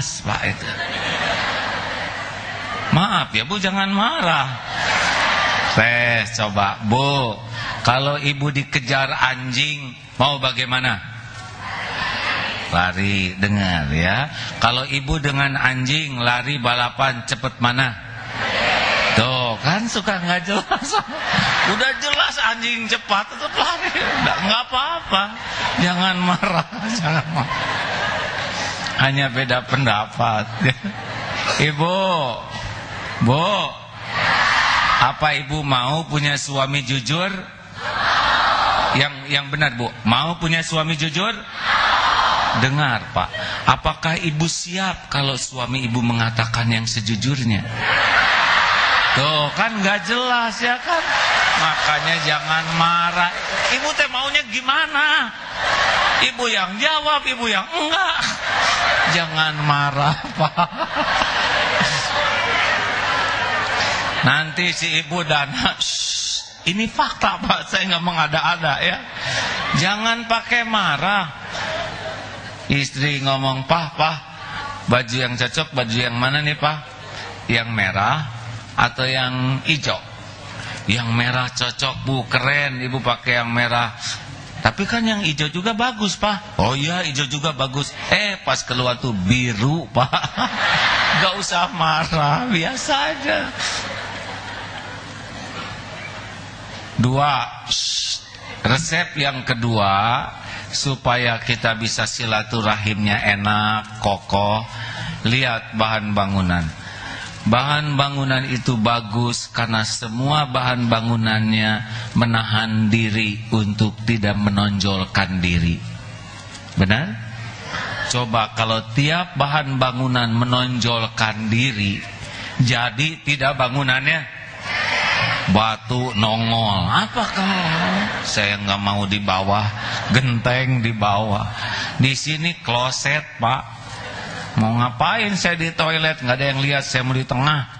jelas Pak itu. Maaf ya Bu, jangan marah. Coba Bu, kalau ibu dikejar anjing mau bagaimana? Lari. Dengar ya, kalau ibu dengan anjing lari balapan cepet mana? Tuh kan suka nggak jelas. Udah jelas anjing cepat tetap lari. Nggak apa-apa. Jangan marah, jangan marah. Hanya beda pendapat. Ibu, Bu, apa ibu mau punya suami jujur? Yang benar Bu, mau punya suami jujur? Dengar Pak, apakah ibu siap kalau suami ibu mengatakan yang sejujurnya? Tuh kan nggak jelas ya kan? Makanya jangan marah. Ibu teh maunya gimana? Ibu yang jawab, ibu yang enggak. Jangan marah Pak. Nanti si ibu dana. Ini fakta Pak, saya nggak mengada-ada ya. Jangan pakai marah. Istri ngomong, Pak, baju yang cocok, baju yang mana nih Pak? Yang merah atau yang hijau? Yang merah cocok Bu, keren ibu pakai yang merah. Tapi kan yang hijau juga bagus Pak. Oh iya, hijau juga bagus. Pas keluar tuh biru Pak. Gak usah marah, biasa aja. 2, resep yang kedua supaya kita bisa silaturahimnya enak, kokoh. Lihat bahan bangunan. Bahan bangunan itu bagus karena semua bahan bangunannya menahan diri untuk tidak menonjolkan diri. Benar? Coba kalau tiap bahan bangunan menonjolkan diri, jadi tidak bangunannya batu nongol. Apakah saya nggak mau di bawah, genteng di bawah. Di sini kloset Pak. Mau ngapain saya di toilet? Nggak ada yang lihat saya mau di tengah.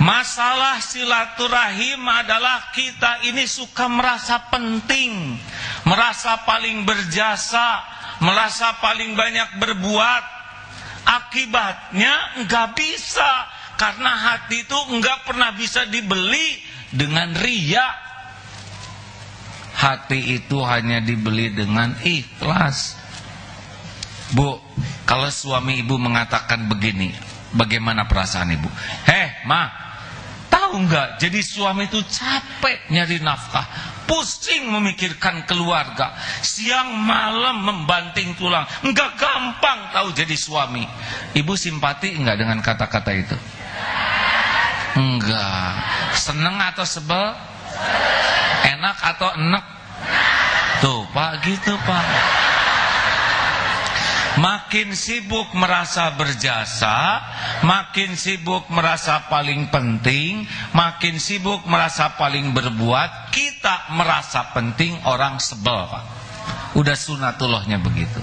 Masalah silaturahim adalah kita ini suka merasa penting, merasa paling berjasa, merasa paling banyak berbuat. Akibatnya nggak bisa, karena hati itu nggak pernah bisa dibeli dengan riya. Hati itu hanya dibeli dengan ikhlas. Bu, kalau suami ibu mengatakan begini, bagaimana perasaan ibu? Ma, tahu nggak? Jadi suami itu capek nyari nafkah, pusing memikirkan keluarga, siang malam membanting tulang, nggak gampang tahu jadi suami. Ibu simpati nggak dengan kata-kata itu? Enggak. Seneng atau sebel? Enak atau enek? Tuh Pak, gitu Pak. Makin sibuk merasa berjasa, makin sibuk merasa paling penting, makin sibuk merasa paling berbuat, kita merasa penting, orang sebel Pak. Udah sunatullahnya begitu.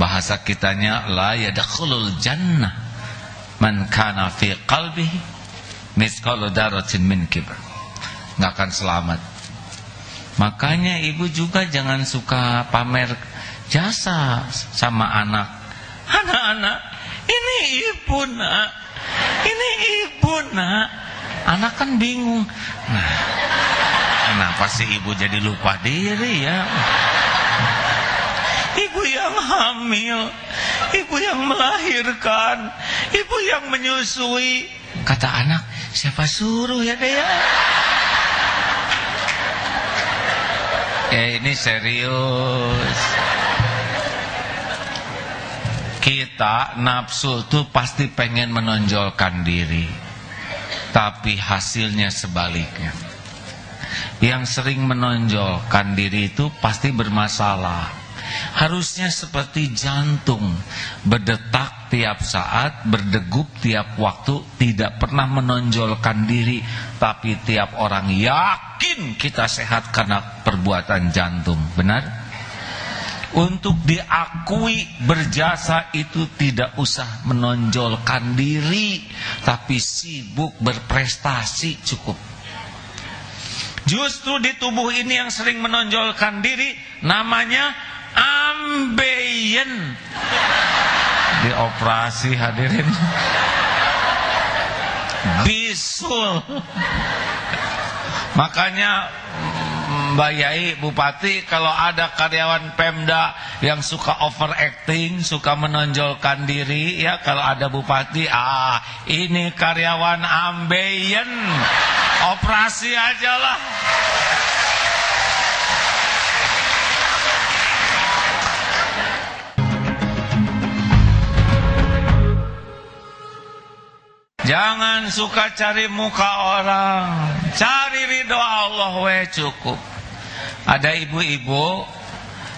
Bahasa kitanya, la yadkhulul jannah man kana fi qalbihi mithqalu dzarratin min kibr. Nggak akan selamat. Makanya ibu juga jangan suka pamer jasa sama anak. Anak-anak, ini ibu nak, ini ibu nak. Anak kan bingung. Nah, kenapa sih ibu jadi lupa diri ya? Ibu yang hamil, ibu yang melahirkan, ibu yang menyusui. Kata anak, siapa suruh ya deh ya? Ini serius. Kita nafsu tuh pasti pengen menonjolkan diri, tapi hasilnya sebaliknya. Yang sering menonjolkan diri itu pasti bermasalah. Harusnya seperti jantung, berdetak tiap saat, berdegup tiap waktu, tidak pernah menonjolkan diri. Tapi tiap orang yakin kita sehat karena perbuatan jantung. Benar? Untuk diakui berjasa itu tidak usah menonjolkan diri, tapi sibuk berprestasi cukup. Justru di tubuh ini yang sering menonjolkan diri, namanya ambeien. Dioperasi hadirin. Bisul. Makanya Mbak Yai, Bupati, kalau ada karyawan Pemda yang suka overacting, suka menonjolkan diri, ya kalau ada Bupati, ini karyawan ambeien, operasi aja lah. Jangan suka cari muka orang, cari ridho Allah we cukup. Ada ibu-ibu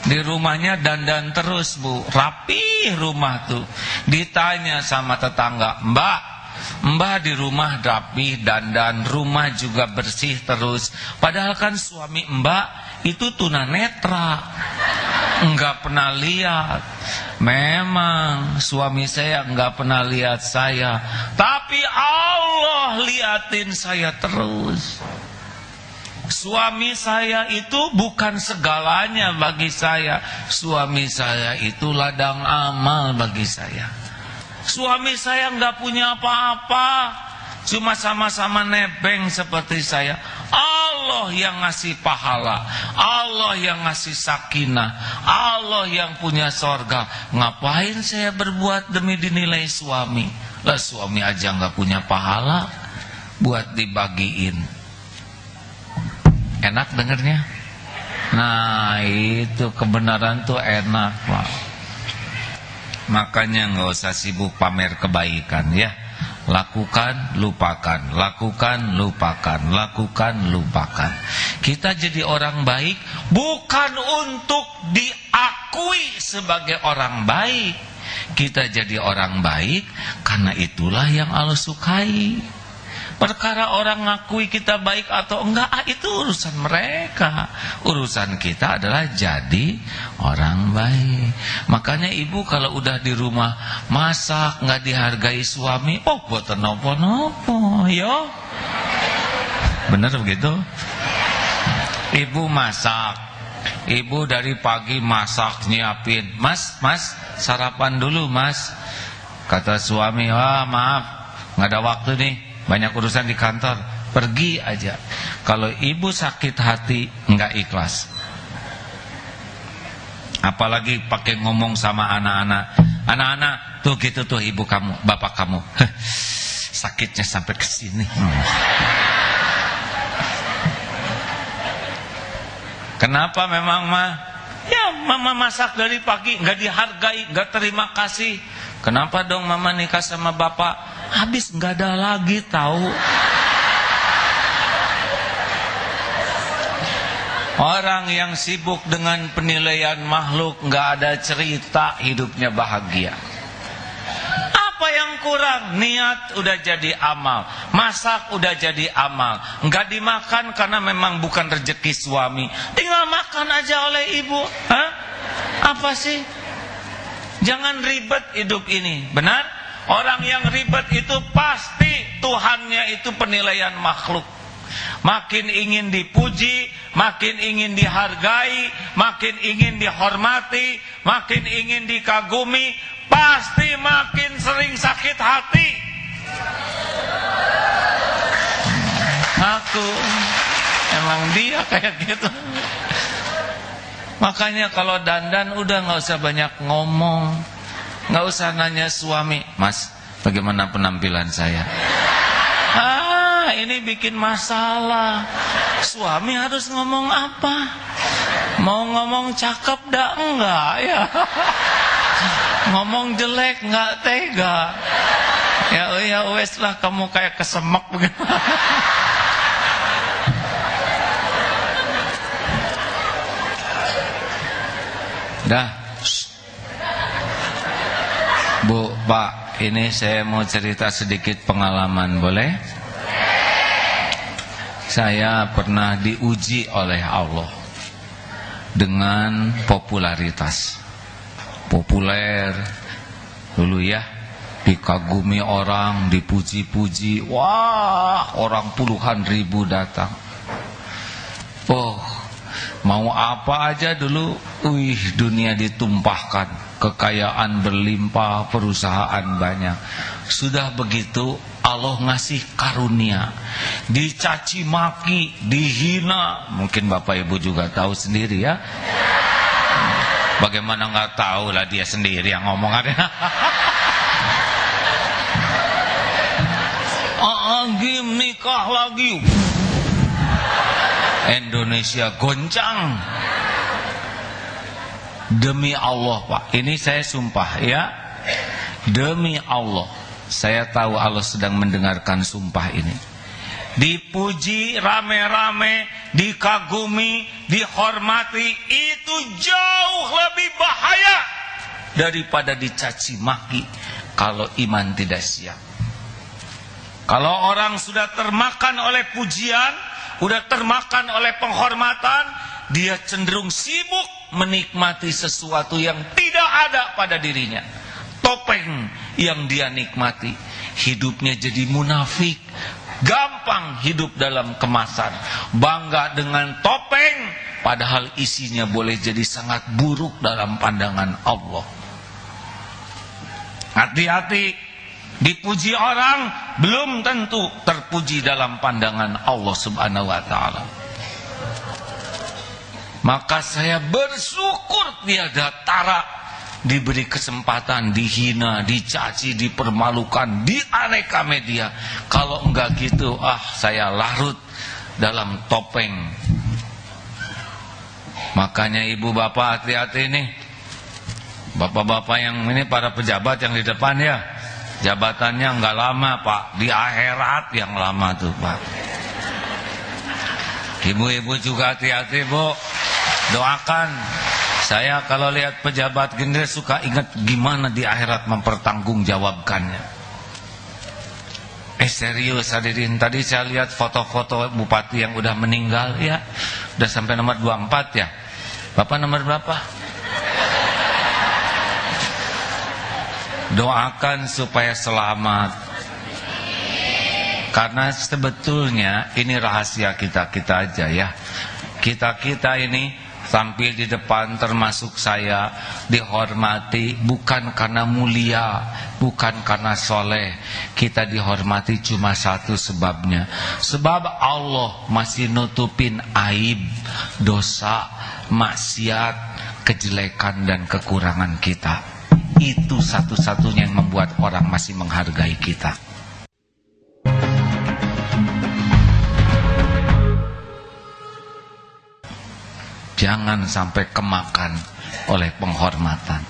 di rumahnya dandan terus bu, rapi rumah tuh. Ditanya sama tetangga, Mbak di rumah rapi dandan, rumah juga bersih terus. Padahal kan suami Mbak itu tunanetra, enggak pernah lihat. Memang suami saya enggak pernah lihat saya, tapi Allah liatin saya terus. Suami saya itu bukan segalanya bagi saya. Suami saya itu ladang amal bagi saya. Suami saya enggak punya apa-apa, cuma sama-sama nebeng seperti saya. Allah yang ngasih pahala, Allah yang ngasih sakinah, Allah yang punya sorga. Ngapain saya berbuat demi dinilai suami? Lah suami aja nggak punya pahala buat dibagiin. Enak dengernya? Nah itu kebenaran tuh enak Pak. Makanya nggak usah sibuk pamer kebaikan ya. Lakukan, lupakan, lakukan, lupakan, lakukan, lupakan. Kita jadi orang baik bukan untuk diakui sebagai orang baik. Kita jadi orang baik karena itulah yang Allah sukai. Perkara orang ngakui kita baik atau enggak, itu urusan mereka. Urusan kita adalah jadi orang baik. Makanya ibu kalau udah di rumah masak nggak dihargai suami, buat nopo-nopo, yo. Bener begitu? Ibu masak, ibu dari pagi masak nyiapin, mas sarapan dulu mas. Kata suami, maaf nggak ada waktu nih, banyak urusan di kantor, pergi aja. Kalau ibu sakit hati nggak ikhlas. Apalagi pakai ngomong sama anak-anak. Anak-anak tuh gitu tuh ibu kamu, bapak kamu. Sakitnya sampai ke sini. Kenapa memang mah? Ya mama masak dari pagi nggak dihargai, nggak terima kasih. Kenapa dong mama nikah sama bapak? Habis nggak ada lagi tahu. Orang yang sibuk dengan penilaian makhluk nggak ada cerita hidupnya bahagia. Apa yang kurang? Niat udah jadi amal, masak udah jadi amal. Nggak dimakan karena memang bukan rezeki suami. Tinggal makan aja oleh ibu. Apa sih? Jangan ribet hidup ini, benar? Orang yang ribet itu pasti Tuhannya itu penilaian makhluk. Makin ingin dipuji, makin ingin dihargai, makin ingin dihormati, makin ingin dikagumi, pasti makin sering sakit hati. Aku emang dia kayak gitu. Makanya kalau dandan udah nggak usah banyak ngomong. Nggak usah nanya suami, mas bagaimana penampilan saya? Ini bikin masalah. Suami harus ngomong apa? Mau ngomong cakep dah enggak ya? Ngomong jelek enggak tega. Ya wes lah kamu kayak kesemek begitu. Dah. Bu, Pak, ini saya mau cerita sedikit pengalaman, boleh? Saya pernah diuji oleh Allah dengan popularitas. Populer dulu ya, dikagumi orang, dipuji-puji. Wah, orang puluhan ribu datang. Mau apa aja dulu, dunia ditumpahkan, kekayaan berlimpah, perusahaan banyak. Sudah begitu Allah ngasih karunia, dicaci maki, dihina. Mungkin Bapak Ibu juga tahu sendiri ya. Bagaimana nggak tahu lah, dia sendiri yang ngomong ada. Agim nikah lagi. Indonesia goncang. Demi Allah Pak, ini saya sumpah ya, demi Allah, saya tahu Allah sedang mendengarkan sumpah ini. Dipuji rame-rame, dikagumi, dihormati, itu jauh lebih bahaya daripada dicaci maki kalau iman tidak siap. Kalau orang sudah termakan oleh pujian, sudah termakan oleh penghormatan, dia cenderung sibuk menikmati sesuatu yang tidak ada pada dirinya. Topeng yang dia nikmati, hidupnya jadi munafik, gampang hidup dalam kemasan, bangga dengan topeng, padahal isinya boleh jadi sangat buruk dalam pandangan Allah. Hati-hati, dipuji orang belum tentu terpuji dalam pandangan Allah Subhanahu wa taala. Maka saya bersyukur tiada tara diberi kesempatan dihina, dicaci, dipermalukan di aneka media. Kalau enggak gitu, saya larut dalam topeng. Makanya ibu bapak hati-hati nih. Bapak-bapak yang ini, para pejabat yang di depan ya, jabatannya enggak lama Pak, di akhirat yang lama tuh Pak. Ibu-ibu juga hati-hati Bu, doakan. Saya kalau lihat pejabat gini suka ingat gimana di akhirat mempertanggungjawabkannya. Serius hadirin, tadi saya lihat foto-foto bupati yang udah meninggal ya, udah sampai nomor 24 ya. Bapak nomor berapa? Doakan supaya selamat. Karena sebetulnya ini rahasia kita-kita aja ya. Kita-kita ini tampil di depan, termasuk saya, dihormati bukan karena mulia, bukan karena soleh. Kita dihormati cuma satu sebabnya, sebab Allah masih nutupin aib, dosa, maksiat, kejelekan dan kekurangan kita. Itu satu-satunya yang membuat orang masih menghargai kita. Jangan sampai kemakan oleh penghormatan.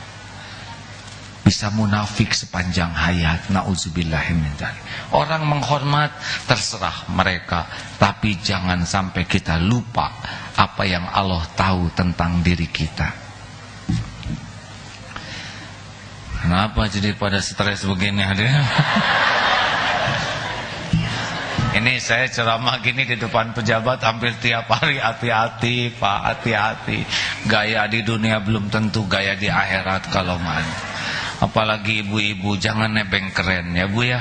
Bisa munafik sepanjang hayat. Na'udzubillahimindzalik. Orang menghormat terserah mereka, tapi jangan sampai kita lupa apa yang Allah tahu tentang diri kita. Kenapa jadi pada stres begini hadirin? Ini saya ceramah gini di depan pejabat hampir tiap hari. Hati-hati Pak, hati-hati. Gaya di dunia belum tentu gaya di akhirat kalau mana. Apalagi ibu-ibu, jangan nebeng keren ya Bu ya.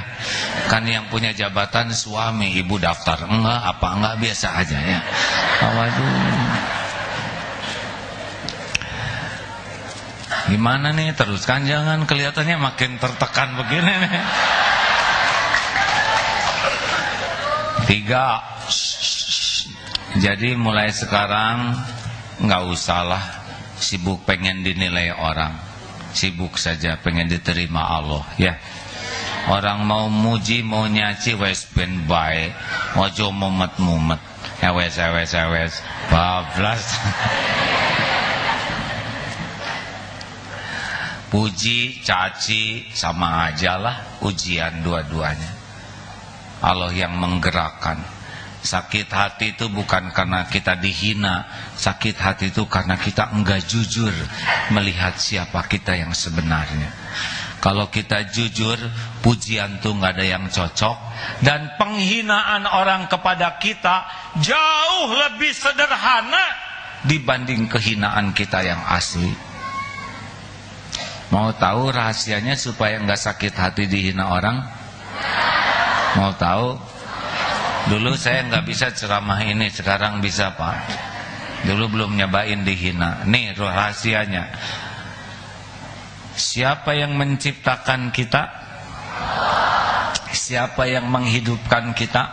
Kan yang punya jabatan suami, ibu daftar enggak, apa enggak, biasa aja ya. Waduh. Gimana nih, teruskan, jangan kelihatannya makin tertekan begini nih. 3. Jadi mulai sekarang nggak usahlah sibuk pengen dinilai orang, sibuk saja pengen diterima Allah ya. Orang mau muji mau nyaci wes ben bae, ojo mumet-mumet, wes bablas. Puji caci sama aja lah, ujian dua-duanya. Allah yang menggerakkan. Sakit hati itu bukan karena kita dihina, sakit hati itu karena kita enggak jujur melihat siapa kita yang sebenarnya. Kalau kita jujur, pujian tuh enggak ada yang cocok, dan penghinaan orang kepada kita jauh lebih sederhana dibanding kehinaan kita yang asli. Mau tahu rahasianya supaya enggak sakit hati dihina orang? Mau tahu? Dulu saya nggak bisa ceramah ini, sekarang bisa Pak. Dulu belum nyobain dihina. Nih rahasianya. Siapa yang menciptakan kita? Siapa yang menghidupkan kita?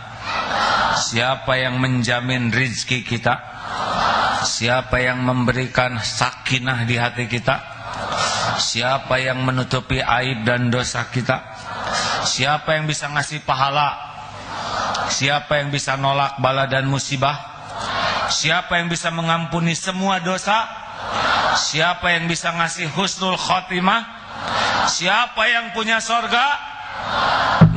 Siapa yang menjamin rizki kita? Siapa yang memberikan sakinah di hati kita? Siapa yang menutupi aib dan dosa kita? Siapa yang bisa ngasih pahala? Siapa yang bisa nolak bala dan musibah? Siapa yang bisa mengampuni semua dosa? Siapa yang bisa ngasih husnul khotimah? Siapa yang punya sorga?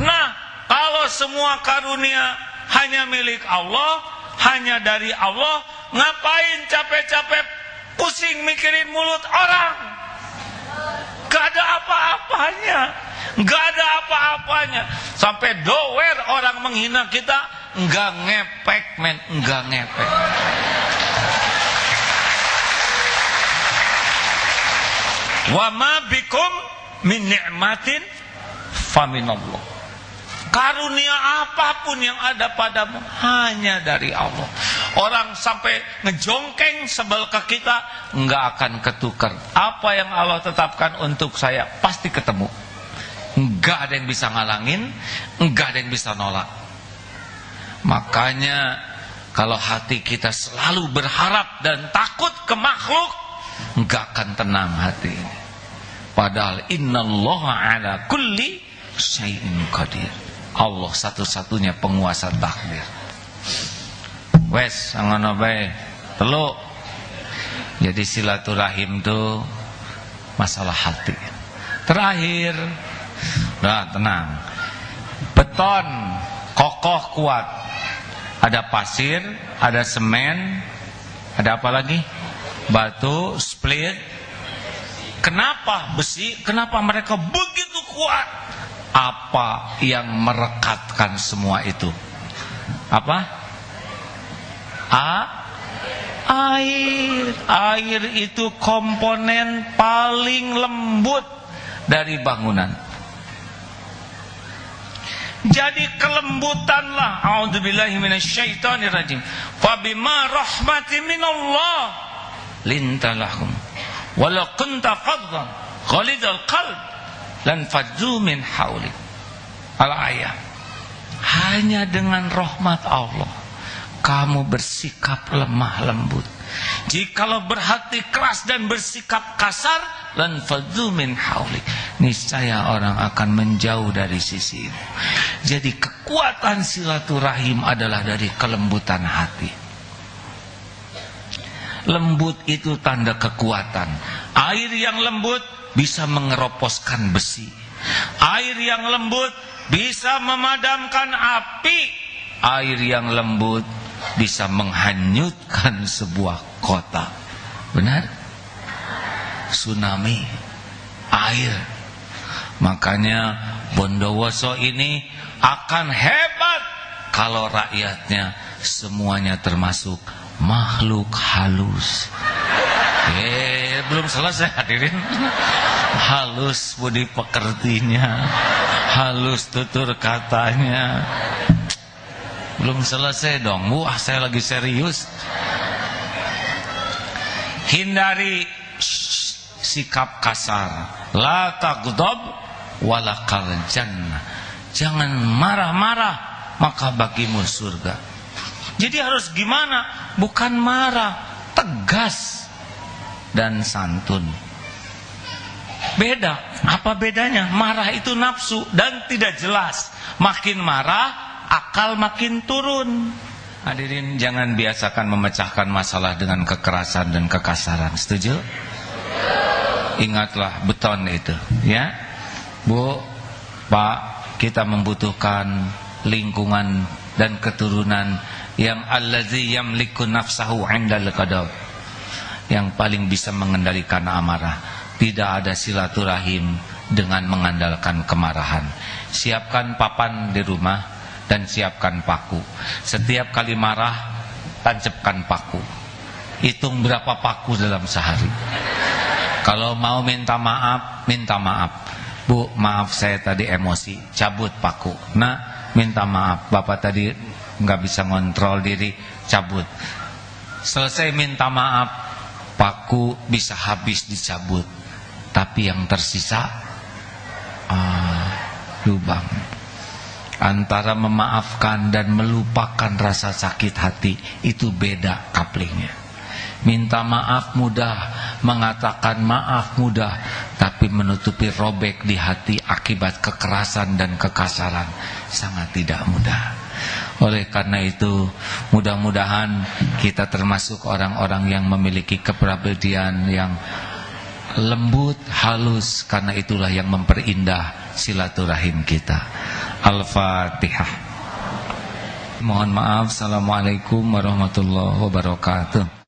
Nah, kalau semua karunia hanya milik Allah, hanya dari Allah, ngapain capek-capek pusing mikirin mulut orang? Gak ada apa-apanya. Gak ada apa-apanya. Sampai dower orang menghina kita, enggak ngepek men, enggak ngepek. Wa ma bikum min ni'matin faminallah. Karunia apapun yang ada padamu hanya dari Allah. Orang sampai ngejongkeng sebel ke kita, enggak akan ketukar. Apa yang Allah tetapkan untuk saya pasti ketemu. Enggak ada yang bisa ngalangin, enggak ada yang bisa nolak. Makanya kalau hati kita selalu berharap dan takut ke makhluk, enggak akan tenang hati ini. Padahal innallaha ala kulli syai'in qadir. Allah satu-satunya penguasa takdir. Wes angono bae. Telu. Jadi silaturahim itu masalah hati. Terakhir, nah tenang. Beton kokoh kuat. Ada pasir, ada semen, ada apa lagi? Batu, split. Kenapa besi? Kenapa mereka begitu kuat? Apa yang merekatkan semua itu? Apa? Air. Air itu komponen paling lembut dari bangunan. Jadi kelembutanlah, a'udzubillahi minasyaitonirrajim. Fa bima rahmatin minallah lintalahum walau kunta faddan ghalidal qalb lan fadzu min haulik. Al-ayat. Hanya dengan rahmat Allah kamu bersikap lemah lembut. Jikalau berhati keras dan bersikap kasar, lan fadzu min haulik, niscaya orang akan menjauh dari sisimu. Jadi kekuatan silaturahim adalah dari kelembutan hati. Lembut itu tanda kekuatan. Air yang lembut bisa mengeroposkan besi. Air yang lembut bisa memadamkan api. Air yang lembut bisa menghanyutkan sebuah kota. Benar? Tsunami, air. Makanya Bondowoso ini akan hebat kalau rakyatnya semuanya termasuk makhluk halus. Belum selesai hadirin. Halus budi pekertinya, halus tutur katanya. Belum selesai dong. Wah, saya lagi serius. Hindari sikap kasar. La taghdab walakal jannah. Jangan marah-marah, maka bagimu surga. Jadi harus gimana? Bukan marah, tegas dan santun. Beda. Apa bedanya? Marah itu nafsu dan tidak jelas. Makin marah, akal makin turun. Hadirin, jangan biasakan memecahkan masalah dengan kekerasan dan kekasaran. Setuju? Ingatlah beton itu, ya. Bu, Pak, kita membutuhkan lingkungan dan keturunan yang allazi yamliku nafsahu 'indal qadab, yang paling bisa mengendalikan amarah. Tidak ada silaturahim dengan mengandalkan kemarahan. Siapkan papan di rumah dan siapkan paku. Setiap kali marah, tancapkan paku. Hitung berapa paku dalam sehari. Kalau mau minta maaf, minta maaf. Bu, maaf saya tadi emosi, cabut paku. Nah, minta maaf, Bapak tadi nggak bisa ngontrol diri, cabut. selesai minta maaf, paku bisa habis dicabut, tapi yang tersisa lubang. Antara memaafkan dan melupakan rasa sakit hati itu beda kaplingnya. Minta maaf mudah, mengatakan maaf mudah, tapi menutupi robek di hati akibat kekerasan dan kekasaran sangat tidak mudah. Oleh karena itu, mudah-mudahan kita termasuk orang-orang yang memiliki kepribadian yang lembut, halus, karena itulah yang memperindah silaturahim kita. Al-Fatihah. Mohon maaf. Assalamualaikum warahmatullahi wabarakatuh.